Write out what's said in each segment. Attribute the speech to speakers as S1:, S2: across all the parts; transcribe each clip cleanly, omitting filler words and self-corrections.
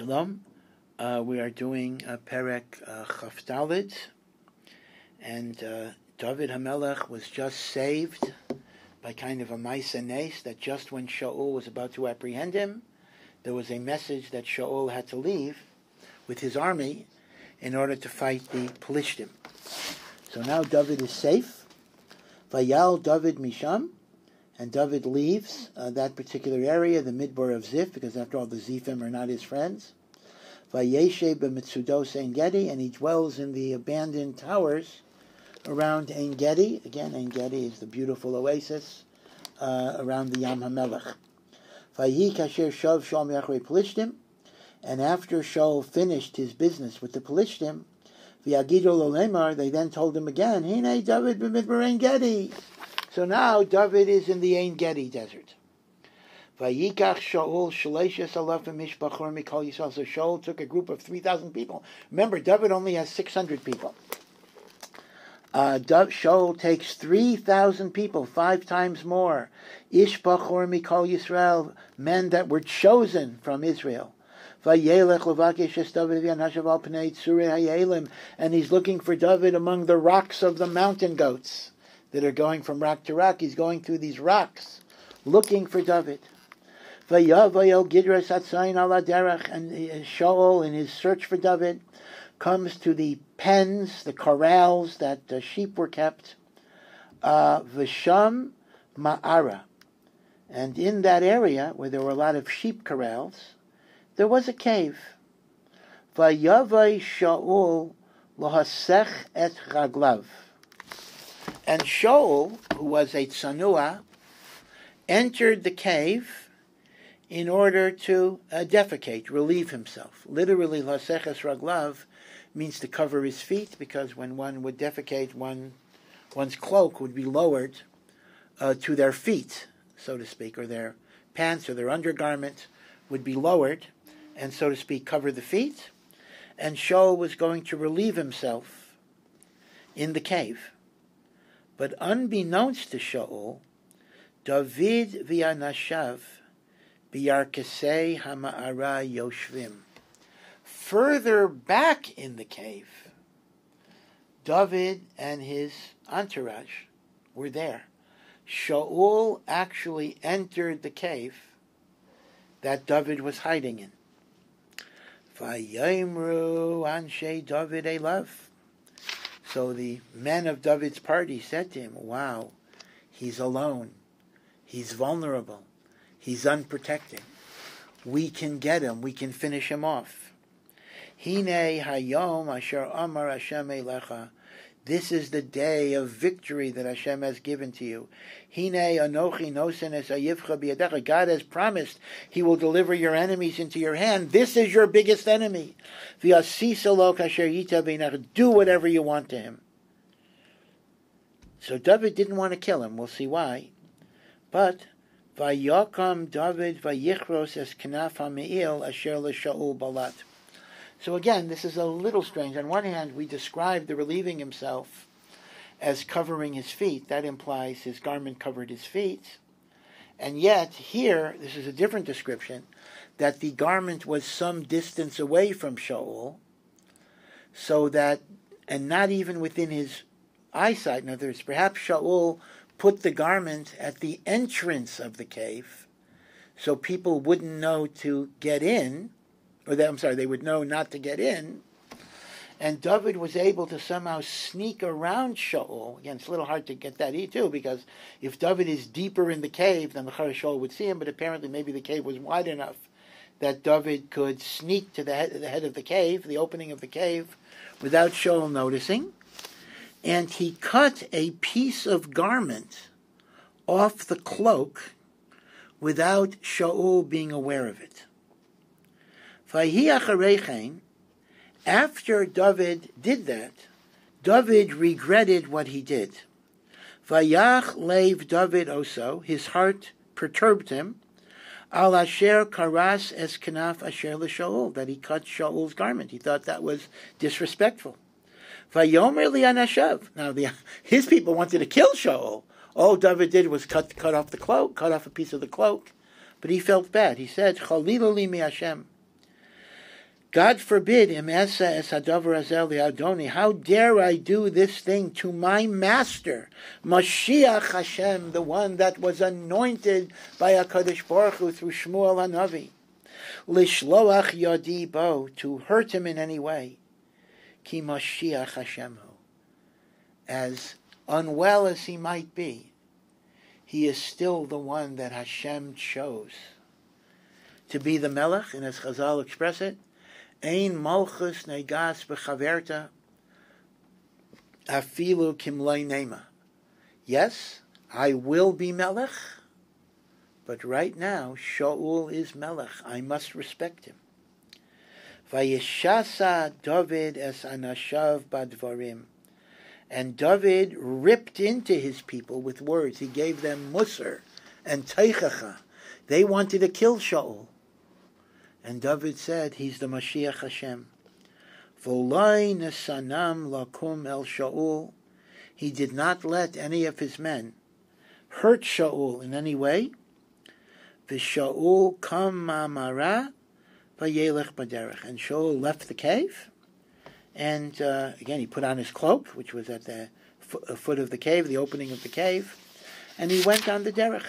S1: Shalom. We are doing Perek Chavdalid, and David HaMelech was just saved by kind of a Maisa Nes, that just when Shaul was about to apprehend him, there was a message that Shaul had to leave with his army in order to fight the Pelishtim. So now David is safe. Vayal David Misham, and David leaves that particular area, the Midbar of Ziph, because after all the Ziphim are not his friends. Vayeshe b'mitzudos Ein Gedi, and he dwells in the abandoned towers around Ein Gedi. Again, Ein Gedi is the beautiful oasis around the Yam HaMelech. Vayi kasher shav Shaul mi'achrei Pelishtim, and after Shaul finished his business with the Pelishtim, v'yagido lo lemar, they then told him again, Hinei David b'midbar Ein Gedi. So now David is in the Ein Gedi desert. Vayikach Shaul shleishes alafim mishpachor mikol Yisrael. So Shaul took a group of 3,000 people. Remember, David only has 600 people. Shaul takes 3,000 people, 5 times more. Ishpachor mikol Yisrael, men that were chosen from Israel. Vayelech levakesh es David v'yanashav al pnei tzurei hayelim, and he's looking for David among the rocks of the mountain goats that are going from rock to rock. He's going through these rocks, looking for David. Vayavayel Gidras Atzayin ala derech, and Shaul, in his search for David, comes to the pens, the corrals that sheep were kept. Visham Ma'ara, and in that area where there were a lot of sheep corrals, there was a cave. Vayavay Shaul lohasech et raglav. And Shaul, who was a tzanua, entered the cave in order to defecate, relieve himself. Literally, laseches raglav means to cover his feet, because when one would defecate, one's cloak would be lowered to their feet, so to speak, or their pants or their undergarment would be lowered, and so to speak, cover the feet. And Shaul was going to relieve himself in the cave. But unbeknownst to Shaul, David v'yanashav b'yarkesei hama'ara yoshvim. Further back in the cave, David and his entourage were there. Shaul actually entered the cave that David was hiding in. Vayimru anshe David elav. So the men of David's party said to him, wow, he's alone, he's vulnerable, he's unprotected. We can get him, we can finish him off. Hine hayom asher amar Hashem elecha. This is the day of victory that Hashem has given to you. Hine anochi nosen es ayivcha biyadecha. God has promised He will deliver your enemies into your hand. This is your biggest enemy. V'yasisa lo kasher yita b'nach. Do whatever you want to him. So David didn't want to kill him. We'll see why. But vayakam David vayichros es knaf ha'me'il asher leShaul balat. So again, this is a little strange. On one hand, we describe the relieving himself as covering his feet. That implies his garment covered his feet. And yet, here, this is a different description, that the garment was some distance away from Shaul, so that, and not even within his eyesight. In other words, perhaps Shaul put the garment at the entrance of the cave, so people wouldn't know to get in, they would know not to get in, and David was able to somehow sneak around Shaul. Again, it's a little hard to get that too, because if David is deeper in the cave, then the Shaul would see him, but apparently maybe the cave was wide enough that David could sneak to the head of the cave, the opening of the cave, without Shaul noticing, and he cut a piece of garment off the cloak without Shaul being aware of it. After David did that, David regretted what he did. Vayach leiv David also, his heart perturbed him, al asher karas es kanaf asher leShaul, that he cut Shaul's garment. He thought that was disrespectful. Vayomer li'anashav. Now his people wanted to kill Shaul. All David did was cut off the cloak, cut off a piece of the cloak, but he felt bad. He said, Chalilu li mi Hashem. God forbid, im esa es hadavar hazel li'adoni, how dare I do this thing to my master, Mashiach Hashem, the one that was anointed by HaKadosh Baruch Hu through Shmuel Hanavi, lishloach yadi bo, to hurt him in any way, ki Mashiach Hashem hu, as unwell as he might be, he is still the one that Hashem chose to be the Melech, and as Chazal express it, Ein malchus negas b'chaverta afilu kimloi nema. Yes, I will be Melech, but right now Shaul is Melech. I must respect him. Vayishasa David es anashav badvarim. And David ripped into his people with words. He gave them musar and teichacha. They wanted to kill Shaul. And David said, he's the Mashiach Hashem. V'olai nesanam lakum el Shaul. He did not let any of his men hurt Shaul in any way. V'Shaul kam ma'amara v'yelech baderech. And Shaul left the cave. And again, he put on his cloak, which was at the foot of the cave, the opening of the cave. And he went on the derech.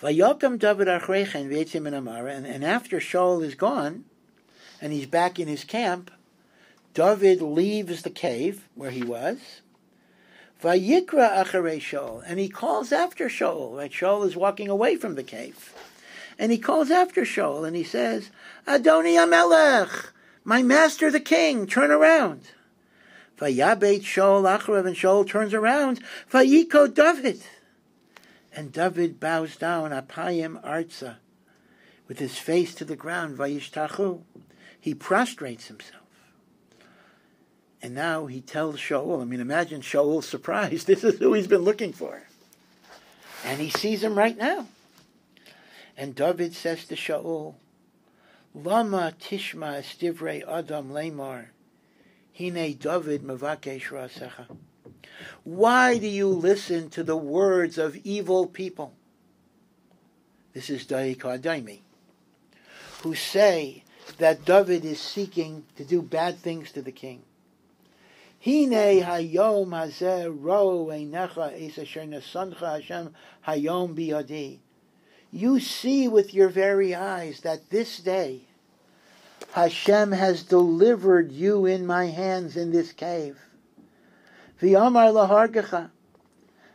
S1: Vayokam David achreichen v'etzim min amara, and after Shaul is gone, and he's back in his camp, David leaves the cave where he was. Vayikra acharei Shaul, and he calls after Shaul. Right, Shaul is walking away from the cave, and he calls after Shaul, and he says, "Adoni Amelech, my master the king, turn around." Vayabeit Shaul acharav, and Shaul turns around. Vayiko David. And David bows down, apayim arza, with his face to the ground, vayishtachu. He prostrates himself. And now he tells Shaul, imagine Shaul's surprise. This is who he's been looking for. And he sees him right now. And David says to Shaul, Lama tishma estivrei adam lemar, hine David mevakesh rasecha. Why do you listen to the words of evil people? This is Daika Daimi, who say that David is seeking to do bad things to the king. Hine hayom hazeh ro einecha es asher nasancha Hashem hayom biyadi. You see with your very eyes that this day Hashem has delivered you in my hands in this cave. V'yamar lahargecha,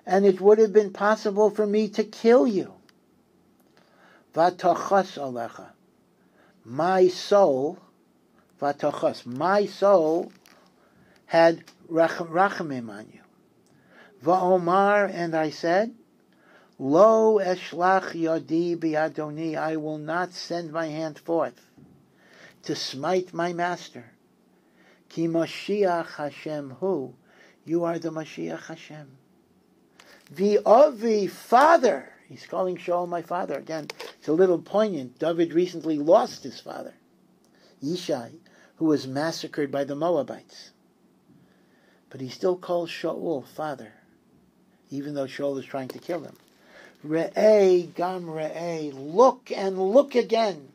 S1: and it would have been possible for me to kill you. V'tachas alecha, my soul had rachamim on you. Va'omar, and I said, Lo eshlach yadi bi'adoni, I will not send my hand forth to smite my master. Ki Mashiach Hashem hu, you are the Mashiach Hashem. V'avi, father. He's calling Shaul my father. Again, it's a little poignant. David recently lost his father, Yishai, who was massacred by the Moabites. But he still calls Shaul father, even though Shaul is trying to kill him. Re'eh gam re'eh, look and look again.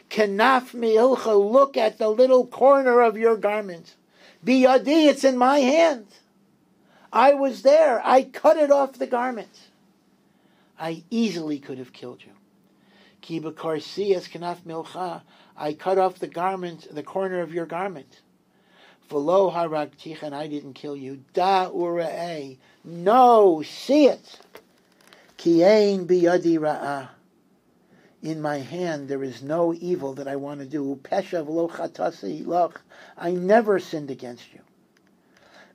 S1: Kenaf mi'ilcha, look at the little corner of your garment. Biyadi, it's in my hand. I was there. I cut it off the garment. I easily could have killed you. Ki b'karsi es kenaf milcha, I cut off the garment, the corner of your garment. V'lo haragtich, and I didn't kill you. Da ura'eh, no, see it. Ki ein biyadi ra'ah, in my hand there is no evil that I want to do. Pesha v'lo chatasi loch, I never sinned against you.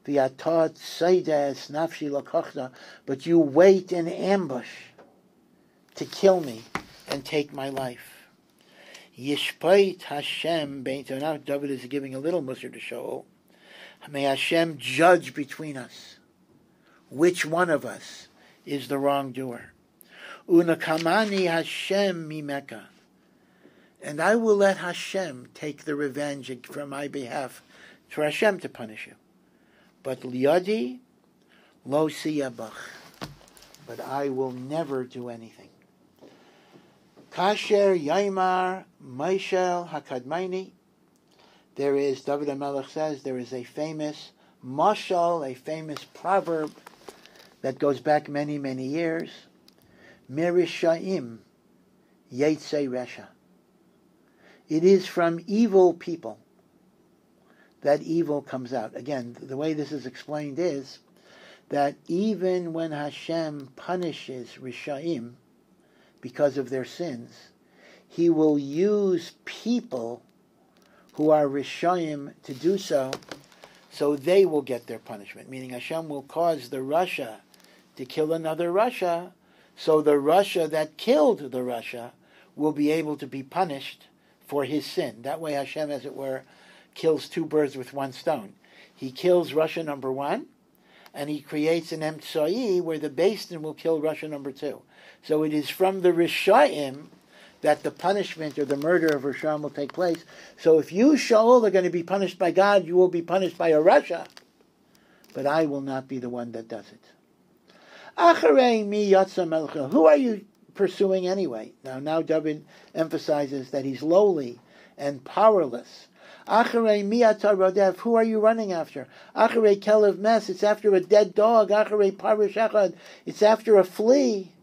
S1: V'atat seides nafshi lakachta, but you wait in ambush to kill me and take my life. Yishpait Hashem bein. Now David is giving a little musar to Shaul. May Hashem judge between us. Which one of us is the wrongdoer? Unakamani Hashem mimeka, and I will let Hashem take the revenge from my behalf, for Hashem to punish you. But liyadi lo siyabach, but I will never do anything. Kasher Yaimar Maishel Hakadmaini. There is, David HaMelech says, there is a famous mashal, a famous proverb that goes back many, many years. Merishaim Yetze Resha. It is from evil people that evil comes out. Again, the way this is explained is that even when Hashem punishes Rishaim because of their sins, He will use people who are Rishaim to do so they will get their punishment. Meaning Hashem will cause the Rasha to kill another Rasha, so the Rasha that killed the Rasha will be able to be punished for his sin. That way Hashem, as it were, kills two birds with one stone. He kills Rasha number one, and he creates an emtsai where the Beis Din will kill Rasha number two. So it is from the Rishaim that the punishment or the murder of Rishon will take place. So if you, Shaul, are going to be punished by God, you will be punished by a Rasha. But I will not be the one that does it. Acharei mi yatsa melcha. Who are you pursuing anyway? Now David emphasizes that he's lowly and powerless. Acharei mi ata rodev. Who are you running after? Acharei kelev mes. It's after a dead dog. Acharei parish echad. It's after a flea.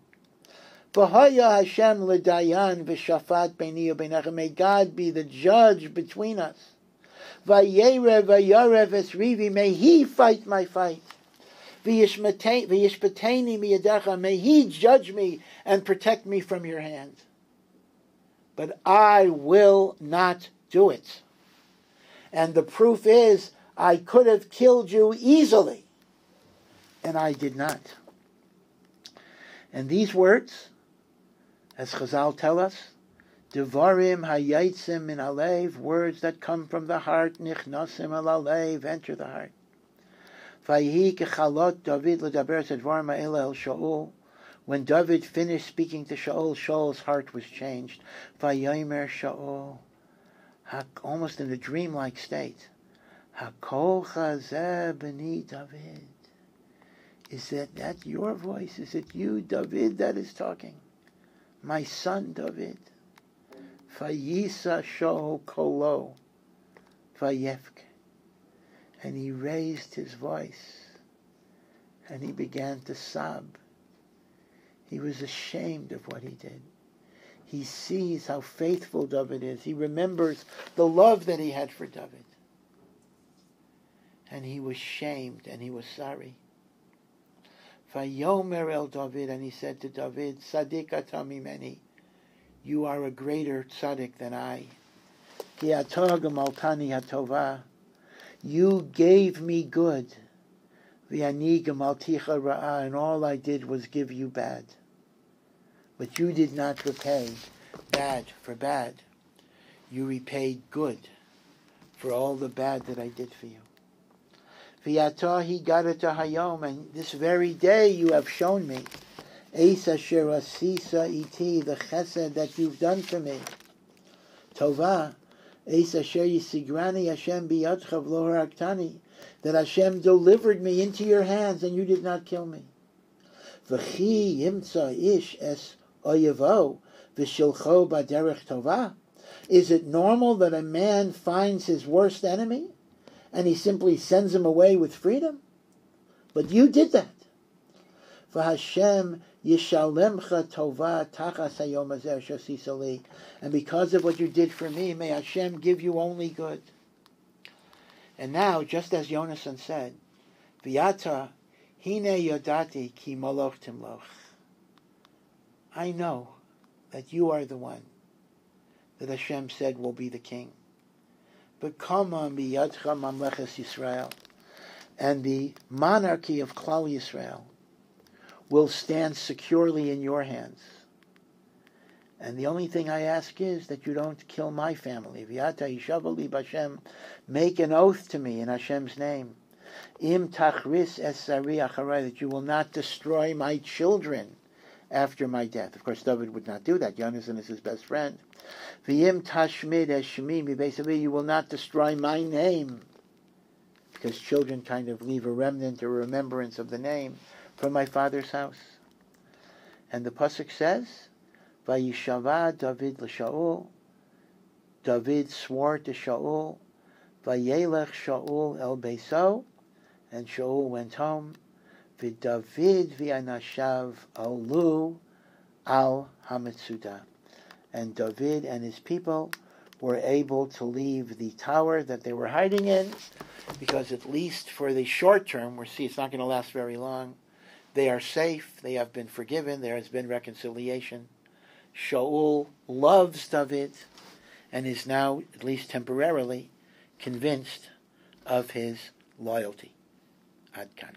S1: V'haya Hashem l'dayan v'shafat beini u'beinechem. May God be the judge between us. V'yerev v'yarev esrivi. May He fight my fight. V'yishpateni miyadecha. May He judge me and protect me from your hand. But I will not do it. And the proof is, I could have killed you easily, and I did not. And these words, as Chazal tell us, Devarim hayatzim min alev, words that come from the heart, nichnasim al alev, enter the heart. Vayhi kechalot David ledaber sedvarim ha'ela el Shaul. When David finished speaking to Shaul, Shaul's heart was changed. Vayomer Shaul, almost in a dreamlike state. Hakol chazeh b'ni David. Is that your voice? Is it you, David, that is talking? My son, David. Vayisa Shaul kolo, vayefke. And he raised his voice, and he began to sob. He was ashamed of what he did. He sees how faithful David is. He remembers the love that he had for David. And he was shamed, and he was sorry. Vayomer el David, and he said to David, Sadik ata mimeni, you are a greater tzaddik than I. Ki atah gamaltani hatova, you gave me good. V'ani gamalticha ra'ah, and all I did was give you bad. But you did not repay bad for bad. You repaid good for all the bad that I did for you. V'yatah higadata hayom, and this very day you have shown me Eis asher asisa iti, the chesed that you've done for me. Tova, Eis asher yisigrani Hashem biyadcha v'lo haraktani, that Hashem delivered me into your hands and you did not kill me. V'chi yimtza ish es oyevo v'shilcho baderech tova. Is it normal that a man finds his worst enemy and he simply sends him away with freedom? But you did that. V'Hashem yishalemcha tova tachas hayom hazeh shasisa li. And because of what you did for me, may Hashem give you only good. And now, just as Yonasan said, V'yata hine yodati ki moloch timloch. I know that you are the one that Hashem said will be the king. But kama miyadcha mamleches Yisrael, and the monarchy of Klal Yisrael will stand securely in your hands. And the only thing I ask is that you don't kill my family. V'yata yishavali b'Hashem, make an oath to me in Hashem's name. Im tachris es sari acharai, that you will not destroy my children after my death. Of course, David would not do that. Yonasan is his best friend. V'yim tashmid es shemi mibeis avi, you will not destroy my name, because children kind of leave a remnant or remembrance of the name from my father's house. And the pasuk says, Vayishava David l'Shaul. David swore to Shaul. Vayelech Shaul el Beiso. And Shaul went home. V'David v'anashav alu al hametzuda. And David and his people were able to leave the tower that they were hiding in, because at least for the short term, we see it's not going to last very long, they are safe, they have been forgiven, there has been reconciliation. Shaul loves David and is now, at least temporarily, convinced of his loyalty. Ad kan.